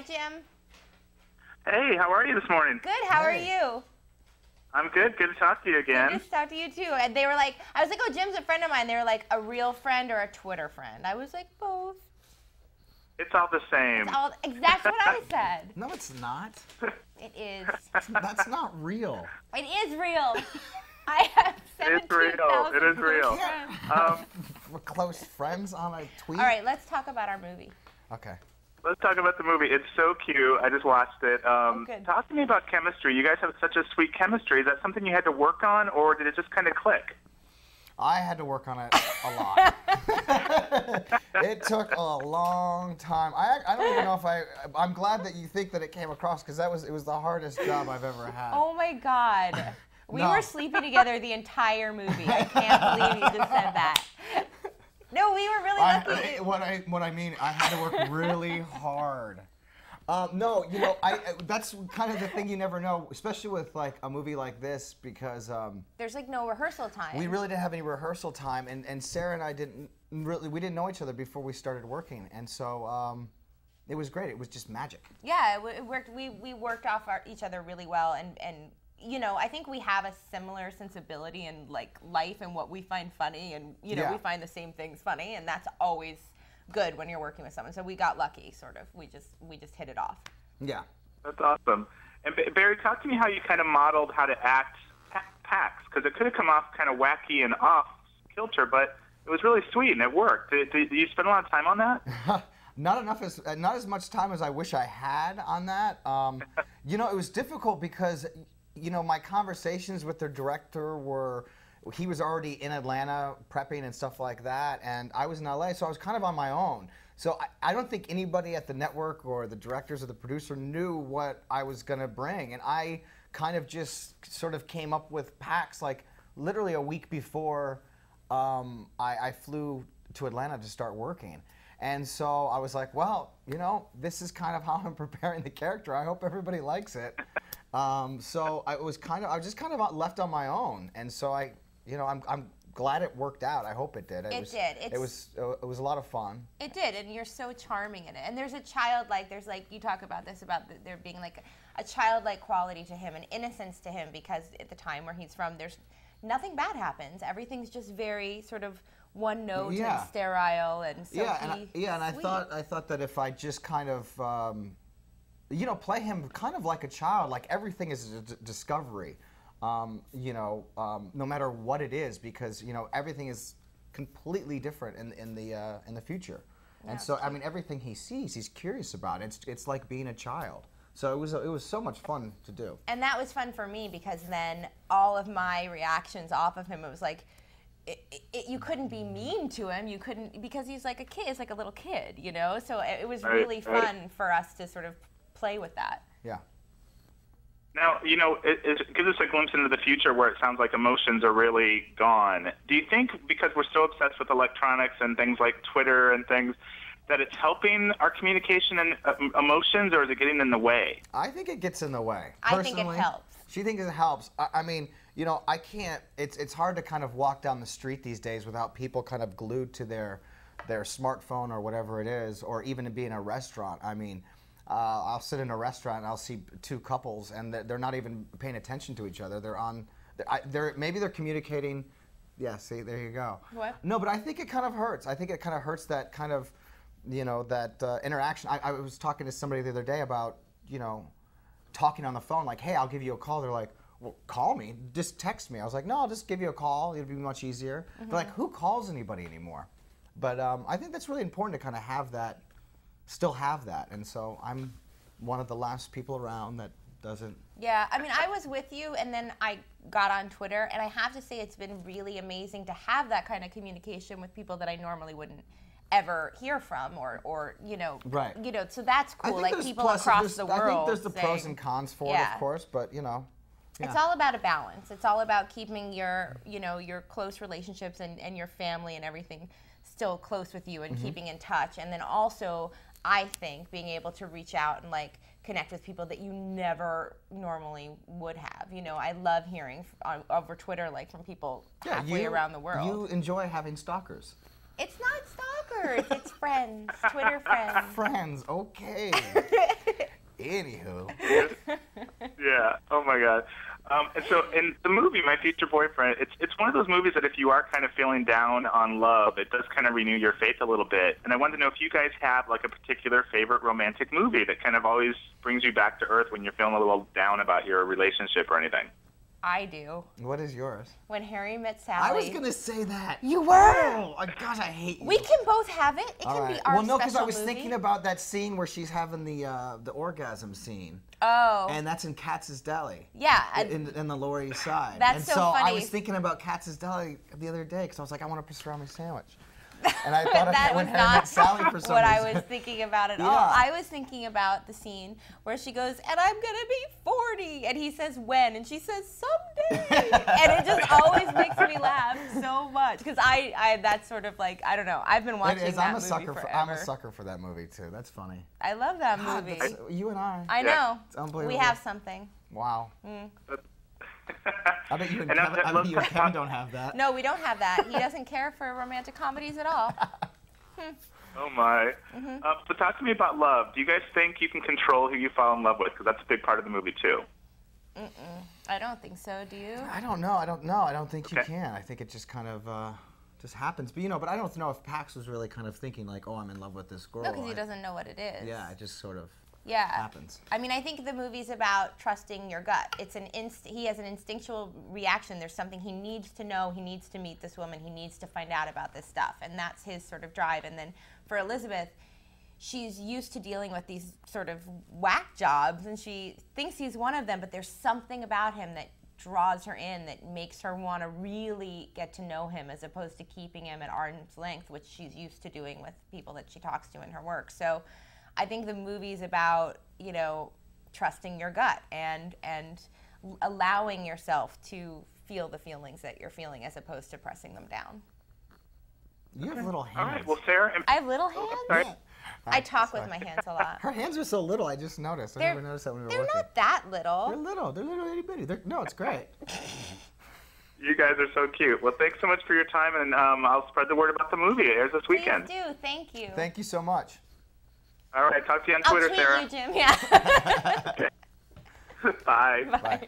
Hi, Jim. Hey, how are you this morning? Good. How are you? I'm good. Good to talk to you again. Good to talk to you too. And they were like, I was like, oh, Jim's a friend of mine. They were like, a real friend or a Twitter friend? I was like, both. It's all the same. That's what I said. No, it's not. It is. That's not real. It is real. I have 17,000 It is real. We're close friends on a tweet. All right, let's talk about our movie. Okay. Let's talk about the movie. It's so cute. I just watched it. Good. Talk to me about chemistry. You guys have such a sweet chemistry. Is that something you had to work on, or did it just kind of click? I had to work on it a lot. It took a long time. I don't even know if I'm glad that you think that it came across, because it was the hardest job I've ever had. Oh my God. We were sleeping together the entire movie. I can't believe you just said that. No, we were really lucky. What I mean, I had to work really hard. No, you know, that's kind of the thing you never know, especially with like a movie like this, because there's like no rehearsal time. We really didn't have any rehearsal time, and Sarah and I didn't know each other before we started working, and so it was great. It was just magic. Yeah, it worked. We worked off each other really well, and you know, I think we have a similar sensibility in like life and what we find funny, and you know, we find the same things funny, and that's always good when you're working with someone. So we got lucky, sort of. We just hit it off. Yeah. That's awesome. And Barry, talk to me how you kind of modeled how to act Pax, because it could have come off kind of wacky and off kilter, but it was really sweet and it worked. Did you spend a lot of time on that? Not as much time as I wish I had on that. You know, it was difficult because, you know, my conversations with the director he was already in Atlanta prepping and stuff like that, and I was in LA, so I was kind of on my own. So I don't think anybody at the network or the directors or the producer knew what I was going to bring, and I kind of just sort of came up with Pax like literally a week before I flew to Atlanta to start working. And so I was like, well, you know, this is kind of how I'm preparing the character. I hope everybody likes it. So I was just kind of left on my own, and so I'm glad it worked out. I hope it did. It was a lot of fun. It did, and you're so charming in it. And there's a there's like, you talk about this, about there being like a childlike quality to him, an innocence to him, because at the time where he's from, there's nothing bad happens. Everything's just very sort of one note and sterile and silky. And I thought that if I just kind of you know, play him kind of like a child, like everything is a discovery. You know, no matter what it is, because you know everything is completely different in the future, and so I mean everything he sees, he's curious about. It's like being a child. So it was so much fun to do. And that was fun for me, because then all of my reactions off of him, it was like, you couldn't be mean to him. You couldn't, because he's like a kid. He's like a little kid, you know. So it was really fun for us to sort of play with that. Yeah. Now, you know, it gives us a glimpse into the future where it sounds like emotions are really gone. Do you think, because we're so obsessed with electronics and things like Twitter and things, that it's helping our communication and emotions, or is it getting in the way? I think it gets in the way. I think it helps. She thinks it helps. I mean, you know, I can't, it's hard to kind of walk down the street these days without people kind of glued to their smartphone or whatever it is, or even to be in a restaurant. I mean, I'll sit in a restaurant and I'll see two couples and they're not even paying attention to each other. Maybe they're communicating. Yeah, see, there you go. What? No, but I think it kind of hurts. I think it kind of hurts that kind of, you know, that interaction. I was talking to somebody the other day about, you know, talking on the phone, like, hey, I'll give you a call. They're like, well, call me, just text me. I was like, no, I'll just give you a call. It'll be much easier. They're like, who calls anybody anymore? But I think that's really important to kind of have that. Still have that, and so I'm one of the last people around that doesn't. Yeah, I mean, I was with you, and then I got on Twitter, and I have to say it's been really amazing to have that kind of communication with people that I normally wouldn't ever hear from, or you know, right? You know, so that's cool. Like people across the world. I think there's the pros and cons for it, of course, but you know. Yeah. It's all about a balance. It's all about keeping your, you know, your close relationships and your family and everything still close with you, and keeping in touch, and then also, I think, being able to reach out and like connect with people that you never normally would have. You know, I love hearing over Twitter, like from people halfway around the world. You enjoy having stalkers. It's not stalkers, it's friends, Twitter friends. Friends, okay. Anywho. Yeah. Oh my God. And so in the movie, My Future Boyfriend, it's one of those movies that if you are kind of feeling down on love, it does kind of renew your faith a little bit. And I wanted to know if you guys have like a particular favorite romantic movie that kind of always brings you back to earth when you're feeling a little down about your relationship or anything. I do. What is yours? When Harry Met Sally. I was gonna say that. You were? Oh, gosh, I hate you. We can both have it. It can be our Well, no, because I special was movie. thinking about that scene where she's having the orgasm scene. Oh. And that's in Katz's Deli. Yeah. In the Lower East Side. That's and so I funny. was thinking about Katz's Deli the other day because I was like, I want a pastrami sandwich. And I thought that of when was Harry not Met Sally for some what reason. I was thinking about at all. Yeah. I was thinking about the scene where she goes, and I'm going to be 40. And he says, when? And she says, someday. And it just always makes me laugh so much. Because that's sort of like, I don't know. I've been watching that movie forever. I'm a sucker for that movie, too. That's funny. I love that God, movie. you and I. I know. It's unbelievable. We have something. Wow. Mm. I bet you and Kevin don't have that. No, we don't have that. He doesn't care for romantic comedies at all. Oh my. So talk to me about love. Do you guys think you can control who you fall in love with? Because that's a big part of the movie too. I don't think so. Do you? I don't know. I don't think you can. I think it just kind of just happens. But but I don't know if Pax was really kind of thinking like, oh, I'm in love with this girl. No, because he doesn't know what it is. Yeah, it just sort of happens. I mean, I think the movie's about trusting your gut. It's he has an instinctual reaction. There's something he needs to know. He needs to meet this woman. He needs to find out about this stuff, and that's his sort of drive. And then for Elizabeth, she's used to dealing with these sort of whack jobs, and she thinks he's one of them, but there's something about him that draws her in, that makes her want to really get to know him as opposed to keeping him at arm's length, which she's used to doing with people that she talks to in her work. So I think the movie's about, trusting your gut and allowing yourself to feel the feelings that you're feeling as opposed to pressing them down. You have little hands. All right. Well, Sarah. I have little hands? Sorry. Yeah. I talk with my hands a lot. Her hands are so little, I just noticed. I never noticed that when we were They're working. not that little. They're little. They're little itty bitty. No, it's great. You guys are so cute. Well, thanks so much for your time, and I'll spread the word about the movie. It airs this weekend. Please do. Thank you. Thank you so much. All right. Talk to you on I'll Twitter, tweet Sarah. you, Jim. Yeah. Bye. Bye.